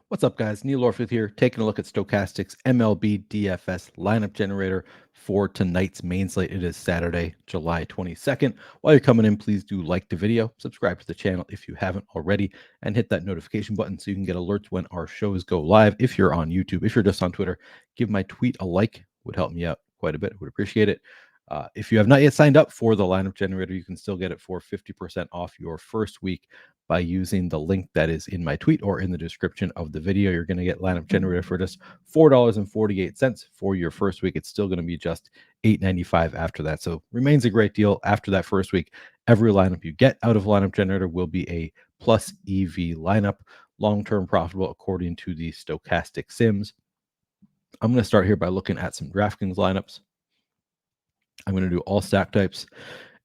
What's up, guys? Neil Orfield here, taking a look at Stokastic's MLB DFS Lineup Generator for tonight's main slate. It is Saturday, July 22nd. While you're coming in, please do like the video, subscribe to the channel if you haven't already, and hit that notification button so you can get alerts when our shows go live. If you're on YouTube, if you're just on Twitter, give my tweet a like. Would help me out quite a bit. Would appreciate it. If you have not yet signed up for the Lineup Generator, you can still get it for 50% off your first week by using the link that is in my tweet or in the description of the video. You're going to get Lineup Generator for just $4.48 for your first week. It's still going to be just $8.95 after that. So remains a great deal after that first week. Every lineup you get out of Lineup Generator will be a plus EV lineup, long-term profitable according to the Stokastic Sims. I'm going to start here by looking at some DraftKings lineups. I'm going to do all stack types,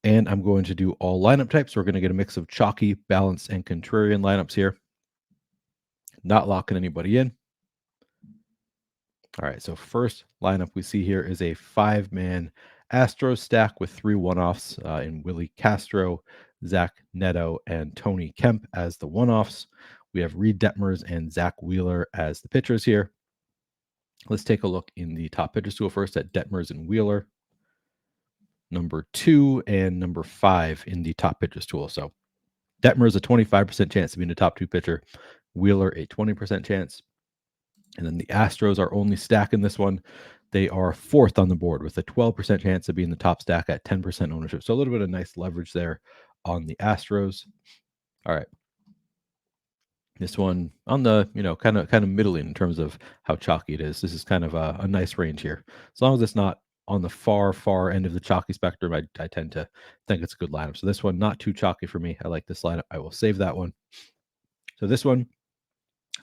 and I'm going to do all lineup types. We're going to get a mix of chalky, balanced, and contrarian lineups here. Not locking anybody in. All right, so first lineup we see here is a 5-man Astros stack with 3 one-offs in Willie Castro, Zach Neto, and Tony Kemp as the one-offs. We have Reed Detmers and Zach Wheeler as the pitchers here. Let's take a look in the top pitchers tool first at Detmers and Wheeler. Number 2 and number 5 in the top pitchers tool. So Detmers a 25% chance of being the top 2 pitcher, Wheeler a 20% chance. And then the Astros are only stack in this one. They are 4th on the board with a 12% chance of being the top stack at 10% ownership. So a little bit of nice leverage there on the Astros. All right. This one on the, kind of middling in terms of how chalky it is. This is kind of a nice range here. As long as it's not on the far end of the chalky spectrum, I tend to think it's a good lineup. So this one, not too chalky for me. I like this lineup. I will save that one. So this one,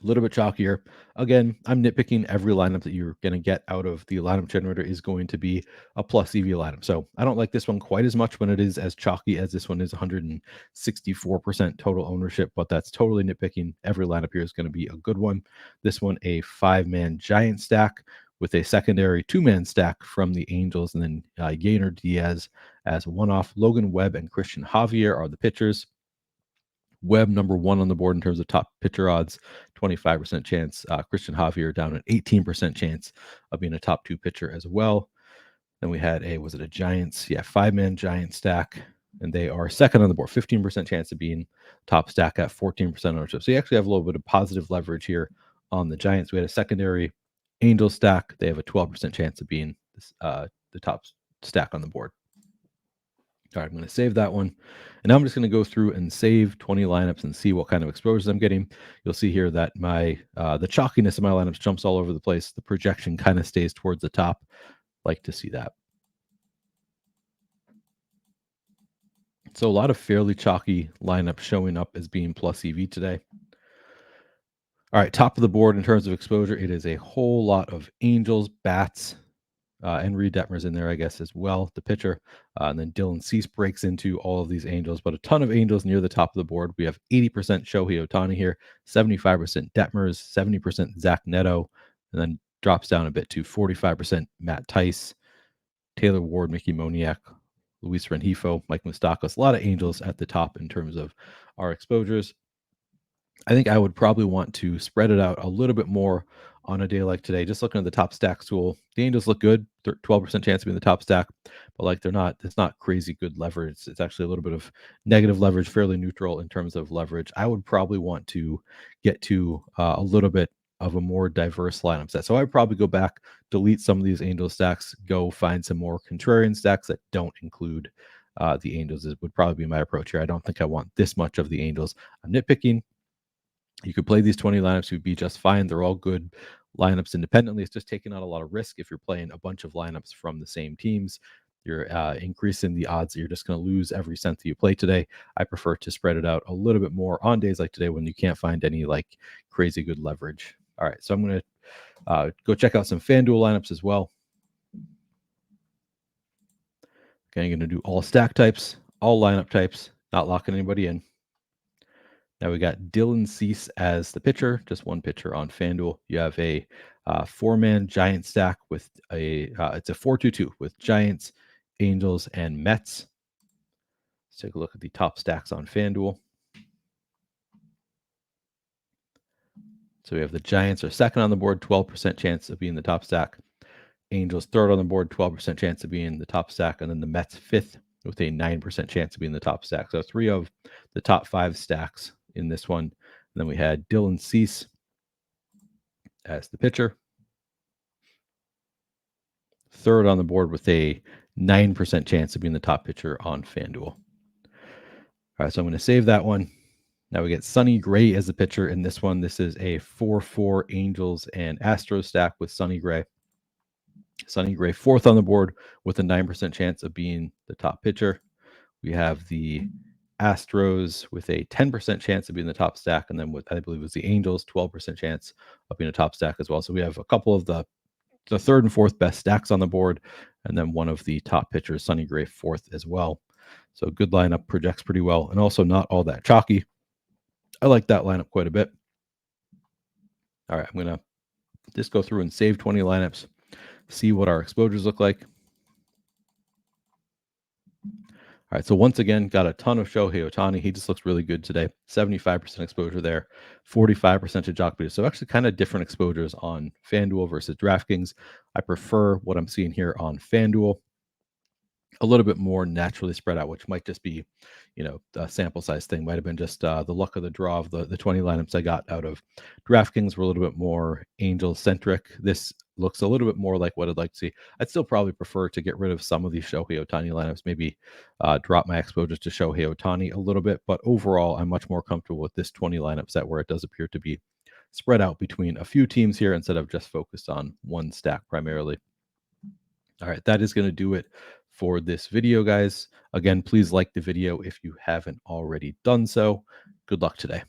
a little bit chalkier. Again, I'm nitpicking. Every lineup that you're going to get out of the lineup generator is going to be a plus EV lineup. So I don't like this one quite as much when it is as chalky as this one is. 164% total ownership, but that's totally nitpicking. Every lineup here is going to be a good one. This one, a 5-man giant stack with a secondary 2-man stack from the Angels, and then Yainer Diaz as a one-off. Logan Webb and Christian Javier are the pitchers. Webb number 1 on the board in terms of top pitcher odds, 25% chance. Christian Javier down an 18% chance of being a top 2 pitcher as well. Then we had a 5-man giant stack, and they are 2nd on the board, 15% chance of being top stack at 14% ownership. So you actually have a little bit of positive leverage here on the Giants. We had a secondary Angel stack. They have a 12% chance of being the top stack on the board. All right, I'm going to save that one. And now I'm just going to go through and save 20 lineups and see what kind of exposures I'm getting. You'll see here that my the chalkiness of my lineups jumps all over the place. The projection kind of stays towards the top. Like to see that. So a lot of fairly chalky lineups showing up as being plus EV today. All right, top of the board in terms of exposure, it is a whole lot of Angels, Bats, and Reed Detmers in there, I guess, as well, the pitcher. And then Dylan Cease breaks into all of these Angels, but a ton of Angels near the top of the board. We have 80% Shohei Ohtani here, 75% Detmers, 70% Zach Neto, and then drops down a bit to 45% Matt Tice, Taylor Ward, Mickey Moniak, Luis Rengifo, Mike Moustakas. A lot of Angels at the top in terms of our exposures. I think I would probably want to spread it out a little bit more on a day like today. Just looking at the top stacks tool, the Angels look good. 12% chance of being the top stack, but it's not crazy good leverage. It's actually a little bit of negative leverage, fairly neutral in terms of leverage. I would probably want to get to a little bit of a more diverse lineup set. So I would probably go back, delete some of these Angel stacks, go find some more contrarian stacks that don't include the Angels. It would probably be my approach here. I don't think I want this much of the Angels. I'm nitpicking. You could play these 20 lineups, you'd be just fine. They're all good lineups independently. It's just taking on a lot of risk if you're playing a bunch of lineups from the same teams. You're increasing the odds that you're just going to lose every cent that you play today. I prefer to spread it out a little bit more on days like today when you can't find any crazy good leverage. All right, so I'm going to go check out some FanDuel lineups as well. Okay, I'm going to do all stack types, all lineup types, not locking anybody in. Now we got Dylan Cease as the pitcher, just one pitcher on FanDuel. You have a 4-man giant stack with it's a 4-2-2 with Giants, Angels, and Mets. Let's take a look at the top stacks on FanDuel. So we have the Giants are second on the board, 12% chance of being the top stack. Angels third on the board, 12% chance of being the top stack. And then the Mets fifth with a 9% chance of being the top stack. So 3 of the top 5 stacks in this one. And then we had Dylan Cease as the pitcher. Third on the board with a 9% chance of being the top pitcher on FanDuel. All right, so I'm going to save that one. Now we get Sonny Gray as the pitcher in this one. This is a 4-4 Angels and Astros stack with Sonny Gray. Sonny Gray fourth on the board with a 9% chance of being the top pitcher. We have the Astros with a 10% chance of being the top stack, and then what I believe was the Angels, 12% chance of being a top stack as well. So we have a couple of the third and fourth best stacks on the board, and then one of the top pitchers, Sonny Gray, fourth as well. So good lineup, projects pretty well, and also not all that chalky. I like that lineup quite a bit. All right, I'm going to just go through and save 20 lineups, see what our exposures look like. All right, so once again, got a ton of Shohei Ohtani. He just looks really good today. 75% exposure there, 45% to Jock Beaters. So actually kind of different exposures on FanDuel versus DraftKings. I prefer what I'm seeing here on FanDuel. A little bit more naturally spread out, which might just be, a sample size thing. Might have been just the luck of the draw of the 20 lineups I got out of DraftKings were a little bit more Angel-centric. This looks a little bit more like what I'd like to see. I'd still probably prefer to get rid of some of these Shohei Ohtani lineups, maybe drop my exposures to Shohei Ohtani a little bit. But overall, I'm much more comfortable with this 20 lineup set where it does appear to be spread out between a few teams here instead of just focused on one stack primarily. All right, that is going to do it for this video, guys. Again, please like the video if you haven't already done so. Good luck today.